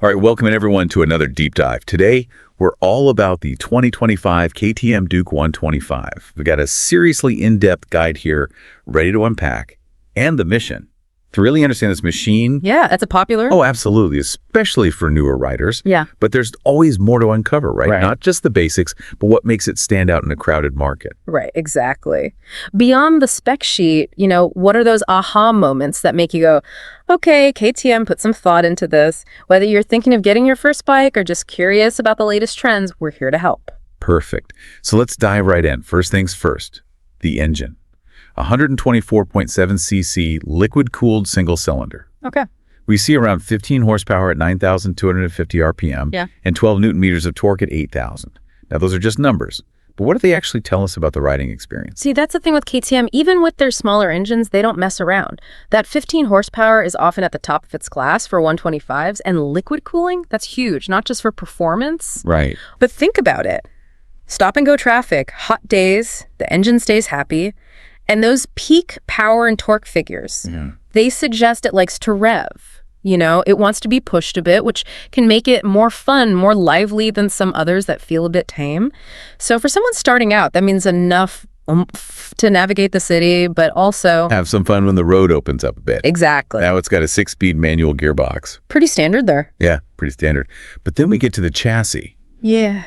All right, welcome everyone to another deep dive. Today, we're all about the 2025 KTM Duke 125. We've got a seriously in-depth guide here ready to unpack, and the mission. To really understand this machine... Yeah, that's a popular... Oh, absolutely, especially for newer riders. Yeah. But there's always more to uncover, right? Right. Not just the basics, but what makes it stand out in a crowded market. Right, exactly. Beyond the spec sheet, what are those aha moments that make you go, okay, KTM put some thought into this. Whether you're thinking of getting your first bike or just curious about the latest trends, we're here to help. Perfect. So let's dive right in. First things first, the engine. 124.7cc liquid-cooled single-cylinder. Okay. We see around 15 horsepower at 9,250 RPM and 12 newton meters of torque at 8,000. Now, those are just numbers, but what do they actually tell us about the riding experience? See, that's the thing with KTM. Even with their smaller engines, they don't mess around. That 15 horsepower is often at the top of its class for 125s, and liquid cooling, that's huge, not just for performance. Right. But think about it. Stop and go traffic, hot days, the engine stays happy. And those peak power and torque figures, they suggest it likes to rev. It wants to be pushed a bit, which can make it more fun, more lively than some others that feel a bit tame. So for someone starting out, that means enough to navigate the city, but also... have some fun when the road opens up a bit. Exactly. Now it's got a 6-speed manual gearbox. Pretty standard there. Yeah, pretty standard. But then we get to the chassis. Yeah.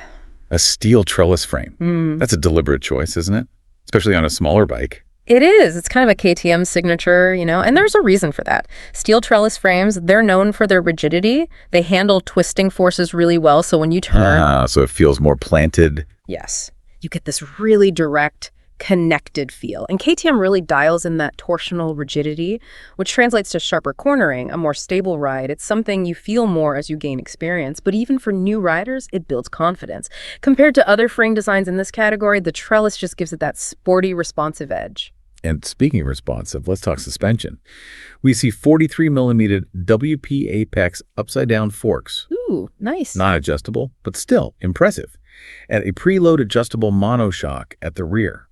A steel trellis frame. That's a deliberate choice, isn't it? Especially on a smaller bike. It is. It's kind of a KTM signature, and there's a reason for that. Steel trellis frames, they're known for their rigidity. They handle twisting forces really well, so when you turn... so it feels more planted. Yes. You get this really direct, connected feel. And KTM really dials in that torsional rigidity, which translates to sharper cornering, a more stable ride. It's something you feel more as you gain experience, but even for new riders, it builds confidence. Compared to other frame designs in this category, the trellis just gives it that sporty, responsive edge. And speaking of responsive, let's talk suspension. We see 43mm WP Apex upside-down forks. Ooh, nice. Not adjustable, but still impressive. And a preload adjustable monoshock at the rear.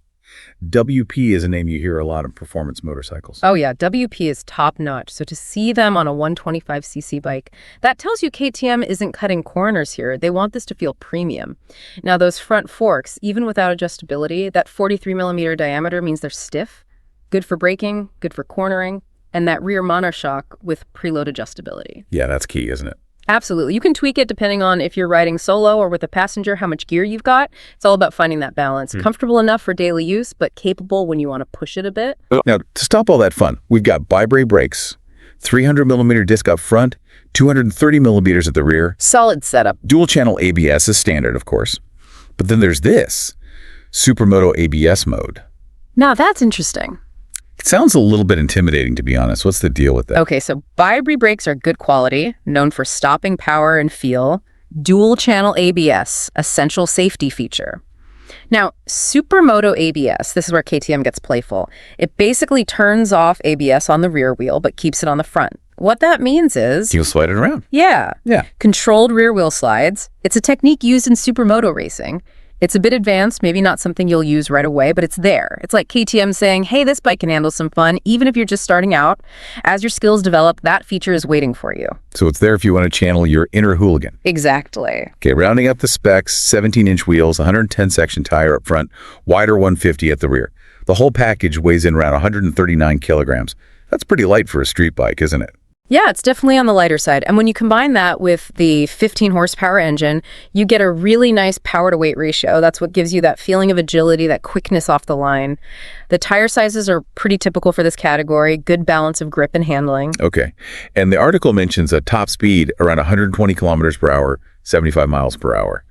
WP is a name you hear a lot in performance motorcycles. Oh yeah, WP is top-notch. So to see them on a 125cc bike, that tells you KTM isn't cutting corners here. They want this to feel premium. Now those front forks, even without adjustability, that 43mm diameter means they're stiff, good for braking, good for cornering, and that rear monoshock with preload adjustability. Yeah, that's key, isn't it? Absolutely. You can tweak it depending on if you're riding solo or with a passenger, how much gear you've got. It's all about finding that balance. Comfortable enough for daily use, but capable when you want to push it a bit. Now, to stop all that fun, we've got bi-brake brakes, 300mm disc up front, 230mm at the rear. Solid setup. Dual channel ABS is standard, of course. But then there's this, Supermoto ABS mode. Now that's interesting. It sounds a little bit intimidating, to be honest. What's the deal with that? Okay, so bi-brake brakes are good quality, known for stopping power and feel. Dual channel ABS, essential safety feature. Now, Supermoto ABS, this is where KTM gets playful. It basically turns off ABS on the rear wheel, but keeps it on the front. What that means is... you'll slide it around. Yeah. Yeah. Controlled rear wheel slides. It's a technique used in supermoto racing. It's a bit advanced, maybe not something you'll use right away, but it's there. It's like KTM saying, hey, this bike can handle some fun, even if you're just starting out. As your skills develop, that feature is waiting for you. So it's there if you want to channel your inner hooligan. Exactly. Okay, rounding up the specs, 17-inch wheels, 110-section tire up front, wider 150 at the rear. The whole package weighs in around 139 kilograms. That's pretty light for a street bike, isn't it? Yeah, it's definitely on the lighter side. And when you combine that with the 15 horsepower engine, you get a really nice power to weight ratio. That's what gives you that feeling of agility, that quickness off the line. The tire sizes are pretty typical for this category, good balance of grip and handling. Okay. And the article mentions a top speed around 120 kilometers per hour, 75 miles per hour.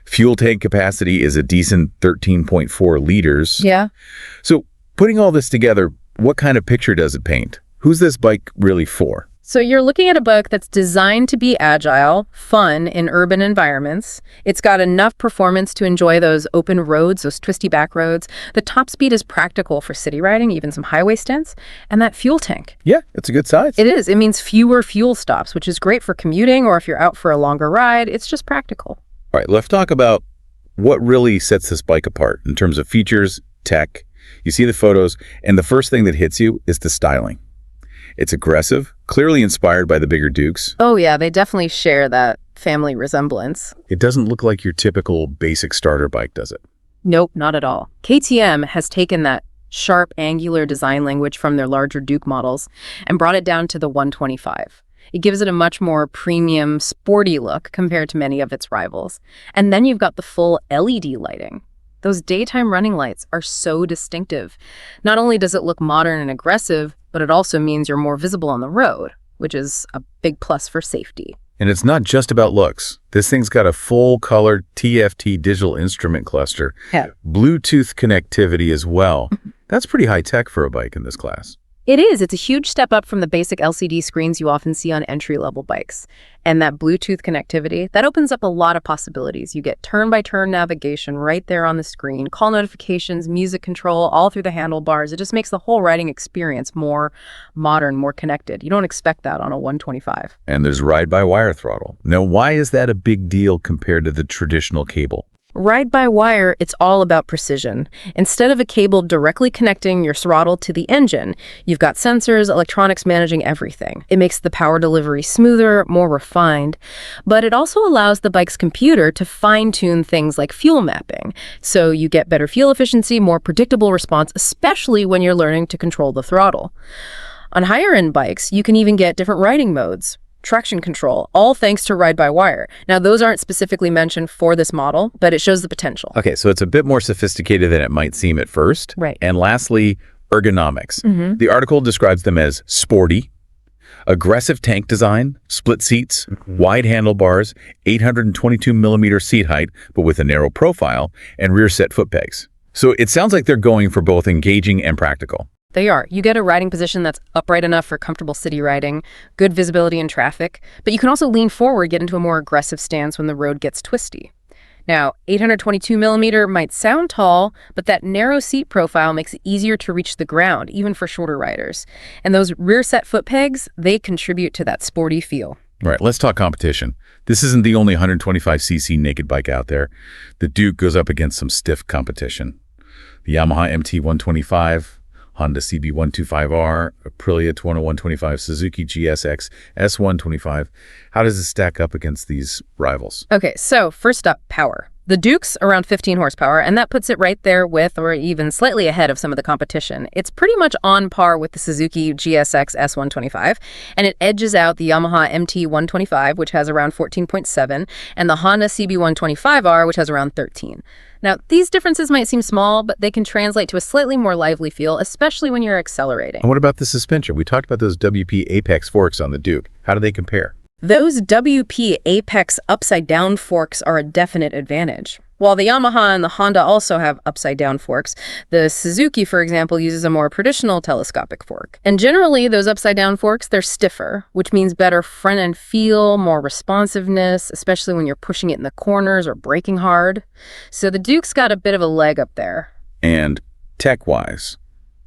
Fuel tank capacity is a decent 13.4 liters. Yeah. So putting all this together, what kind of picture does it paint? Who's this bike really for? So you're looking at a bike that's designed to be agile, fun in urban environments. It's got enough performance to enjoy those open roads, those twisty back roads. The top speed is practical for city riding, even some highway stints. And that fuel tank. Yeah, it's a good size. It is. It means fewer fuel stops, which is great for commuting or if you're out for a longer ride. It's just practical. All right, let's talk about what really sets this bike apart in terms of features, tech. You see the photos, and the first thing that hits you is the styling. It's aggressive, clearly inspired by the bigger Dukes. Oh yeah, they definitely share that family resemblance. It doesn't look like your typical basic starter bike, does it? Nope, not at all. KTM has taken that sharp, angular design language from their larger Duke models and brought it down to the 125. It gives it a much more premium, sporty look compared to many of its rivals. And then you've got the full LED lighting. Those daytime running lights are so distinctive. Not only does it look modern and aggressive, but it also means you're more visible on the road, which is a big plus for safety. And it's not just about looks. This thing's got a full-color TFT digital instrument cluster, Yeah. Bluetooth connectivity as well. That's pretty high-tech for a bike in this class. It is. It's a huge step up from the basic LCD screens you often see on entry-level bikes. And that Bluetooth connectivity, that opens up a lot of possibilities. You get turn-by-turn navigation right there on the screen, call notifications, music control, all through the handlebars. It just makes the whole riding experience more modern, more connected. You don't expect that on a 125. And there's ride-by-wire throttle. Now, why is that a big deal compared to the traditional cable? Ride-by-wire, it's all about precision. Instead of a cable directly connecting your throttle to the engine, you've got sensors, electronics managing everything. It makes the power delivery smoother, more refined, but it also allows the bike's computer to fine-tune things like fuel mapping. So you get better fuel efficiency, more predictable response, especially when you're learning to control the throttle. On higher-end bikes, you can even get different riding modes, traction control, all thanks to ride-by-wire. Now, those aren't specifically mentioned for this model, but it shows the potential. Okay, so it's a bit more sophisticated than it might seem at first. Right. And lastly, ergonomics. The article describes them as sporty, aggressive tank design, split seats, wide handlebars, 822 millimeter seat height, but with a narrow profile, and rear set foot pegs. So it sounds like they're going for both engaging and practical. They are. You get a riding position that's upright enough for comfortable city riding, good visibility in traffic, but you can also lean forward, get into a more aggressive stance when the road gets twisty. Now, 822 millimeter might sound tall, but that narrow seat profile makes it easier to reach the ground, even for shorter riders. And those rear set foot pegs, they contribute to that sporty feel. All right, let's talk competition. This isn't the only 125cc naked bike out there. The Duke goes up against some stiff competition. The Yamaha MT-125, Honda CB125R, Aprilia 125, Suzuki GSX S125. How does it stack up against these rivals? Okay, so first up, power. The Duke's around 15 horsepower, and that puts it right there with, or even slightly ahead of some of the competition. It's pretty much on par with the Suzuki GSX S125, and it edges out the Yamaha MT-125, which has around 14.7, and the Honda CB125R, which has around 13. Now, these differences might seem small, but they can translate to a slightly more lively feel, especially when you're accelerating. And what about the suspension? We talked about those WP Apex forks on the Duke. How do they compare? Those WP Apex upside-down forks are a definite advantage. While the Yamaha and the Honda also have upside-down forks, the Suzuki, for example, uses a more traditional telescopic fork. And generally, those upside-down forks, they're stiffer, which means better front-end feel, more responsiveness, especially when you're pushing it in the corners or braking hard. So the Duke's got a bit of a leg up there. And tech-wise,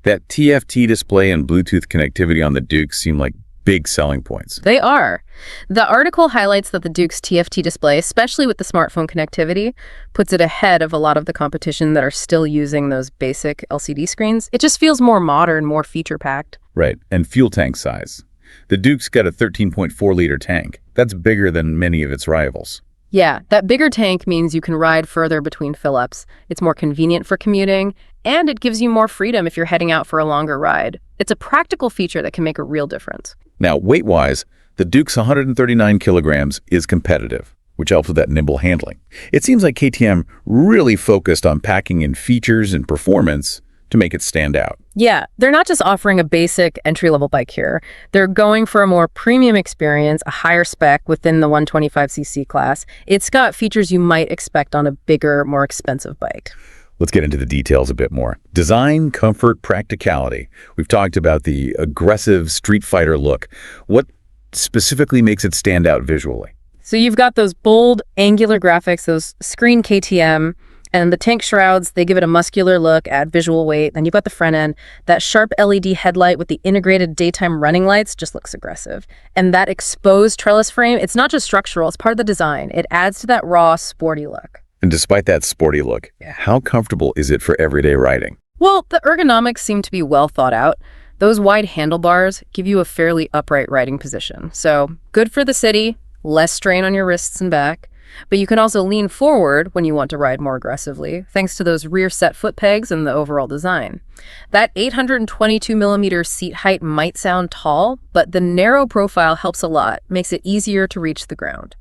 that TFT display and Bluetooth connectivity on the Duke seem like big selling points. They are. The article highlights that the Duke's TFT display, especially with the smartphone connectivity, puts it ahead of a lot of the competition that are still using those basic LCD screens. It just feels more modern, more feature-packed. Right, and fuel tank size. The Duke's got a 13.4-liter tank. That's bigger than many of its rivals. Yeah, that bigger tank means you can ride further between fill-ups. It's more convenient for commuting, and it gives you more freedom if you're heading out for a longer ride. It's a practical feature that can make a real difference. Now, weight-wise, the Duke's 139 kilograms is competitive, which helps with that nimble handling. It seems like KTM really focused on packing in features and performance to make it stand out. Yeah, they're not just offering a basic entry-level bike here. They're going for a more premium experience, a higher spec within the 125cc class. It's got features you might expect on a bigger, more expensive bike. Let's get into the details a bit more. Design, comfort, practicality. We've talked about the aggressive Streetfighter look. What specifically makes it stand out visually? So you've got those bold, angular graphics, those screen KTM, and the tank shrouds, they give it a muscular look, add visual weight. Then you've got the front end. That sharp LED headlight with the integrated daytime running lights just looks aggressive. And that exposed trellis frame, it's not just structural, it's part of the design. It adds to that raw, sporty look. And despite that sporty look, how comfortable is it for everyday riding? Well, the ergonomics seem to be well thought out. Those wide handlebars give you a fairly upright riding position. So good for the city, less strain on your wrists and back. But you can also lean forward when you want to ride more aggressively, thanks to those rear set foot pegs and the overall design. That 822 millimeter seat height might sound tall, but the narrow profile helps a lot, makes it easier to reach the ground.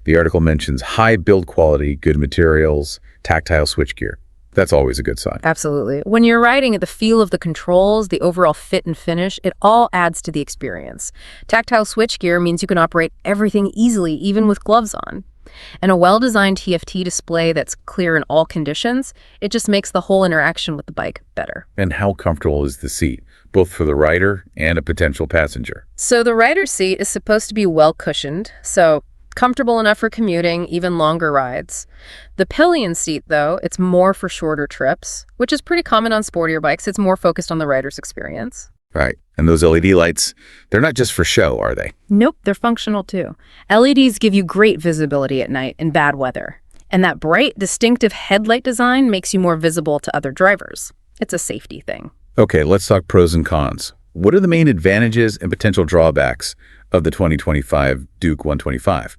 The article mentions high build quality, good materials, tactile switchgear. That's always a good sign. Absolutely. When you're riding at the feel of the controls, the overall fit and finish, it all adds to the experience. Tactile switchgear means you can operate everything easily, even with gloves on. And a well-designed TFT display that's clear in all conditions, it just makes the whole interaction with the bike better. And how comfortable is the seat, both for the rider and a potential passenger? So the rider's seat is supposed to be well cushioned, so comfortable enough for commuting, even longer rides. The pillion seat, though, it's more for shorter trips, which is pretty common on sportier bikes. It's more focused on the rider's experience. Right. And those LED lights, they're not just for show, are they? Nope, they're functional too. LEDs give you great visibility at night in bad weather. And that bright, distinctive headlight design makes you more visible to other drivers. It's a safety thing. Okay, let's talk pros and cons. What are the main advantages and potential drawbacks of the 2025 Duke 125?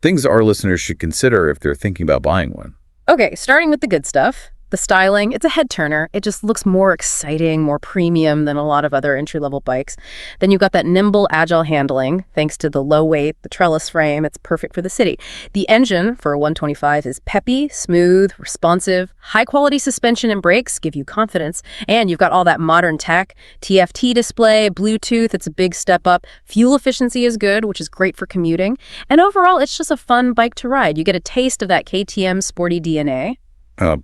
Things our listeners should consider if they're thinking about buying one. Okay, starting with the good stuff. The styling, it's a head turner. It just looks more exciting, more premium than a lot of other entry-level bikes. Then you've got that nimble, agile handling, thanks to the low weight, the trellis frame. It's perfect for the city. The engine for a 125 is peppy, smooth, responsive. High-quality suspension and brakes give you confidence. And you've got all that modern tech, TFT display, Bluetooth. It's a big step up. Fuel efficiency is good, which is great for commuting. And overall, it's just a fun bike to ride. You get a taste of that KTM sporty DNA.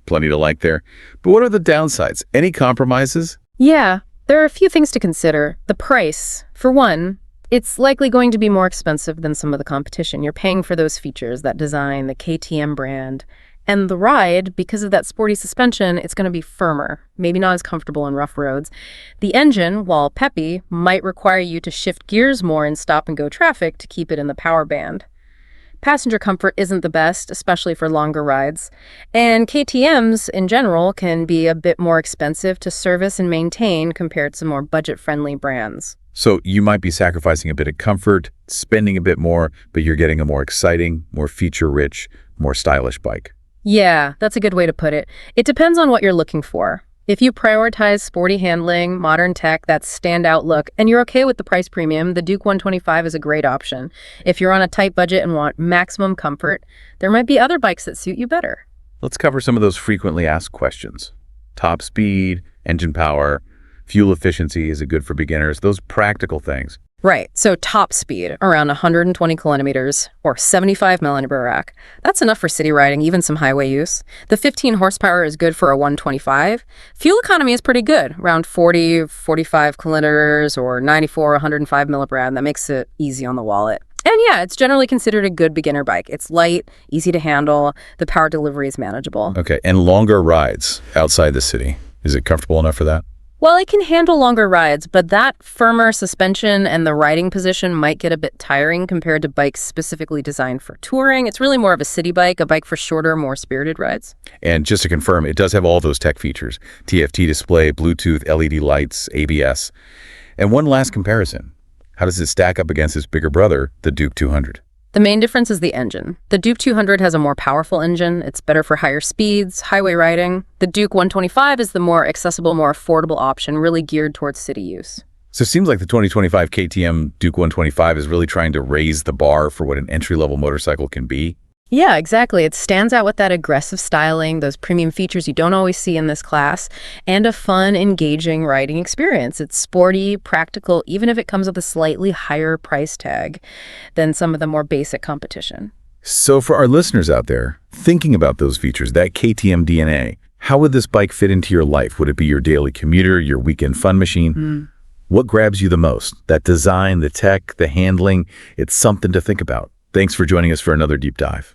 Plenty to like there. But what are the downsides? Any compromises? Yeah, there are a few things to consider. The price. For one, it's likely going to be more expensive than some of the competition. You're paying for those features, that design, the KTM brand. And the ride, because of that sporty suspension, it's going to be firmer, maybe not as comfortable on rough roads. The engine, while peppy, might require you to shift gears more in stop-and-go traffic to keep it in the power band. Passenger comfort isn't the best, especially for longer rides. And KTMs, in general, can be a bit more expensive to service and maintain compared to more budget-friendly brands. So you might be sacrificing a bit of comfort, spending a bit more, but you're getting a more exciting, more feature-rich, more stylish bike. Yeah, that's a good way to put it. It depends on what you're looking for. If you prioritize sporty handling, modern tech, that standout look, and you're okay with the price premium, the Duke 125 is a great option. If you're on a tight budget and want maximum comfort, there might be other bikes that suit you better. Let's cover some of those frequently asked questions. Top speed, engine power, fuel efficiency, is it good for beginners? Those practical things. Right, so top speed, around 120 kilometers or 75 millimeter rack. That's enough for city riding, even some highway use. The 15 horsepower is good for a 125. Fuel economy is pretty good, around 40, 45 kilometers or 94, 105 millibrad. That makes it easy on the wallet. And yeah, it's generally considered a good beginner bike. It's light, easy to handle, the power delivery is manageable. Okay, and longer rides outside the city. Is it comfortable enough for that? Well, it can handle longer rides, but that firmer suspension and the riding position might get a bit tiring compared to bikes specifically designed for touring. It's really more of a city bike, a bike for shorter, more spirited rides. And just to confirm, it does have all those tech features. TFT display, Bluetooth, LED lights, ABS. And one last comparison. How does it stack up against its bigger brother, the Duke 200? The main difference is the engine. The Duke 200 has a more powerful engine. It's better for higher speeds, highway riding. The Duke 125 is the more accessible, more affordable option, really geared towards city use. So it seems like the 2025 KTM Duke 125 is really trying to raise the bar for what an entry-level motorcycle can be. Yeah, exactly. It stands out with that aggressive styling, those premium features you don't always see in this class, and a fun, engaging riding experience. It's sporty, practical, even if it comes with a slightly higher price tag than some of the more basic competition. So for our listeners out there, thinking about those features, that KTM DNA, how would this bike fit into your life? Would it be your daily commuter, your weekend fun machine? What grabs you the most? That design, the tech, the handling, it's something to think about. Thanks for joining us for another deep dive.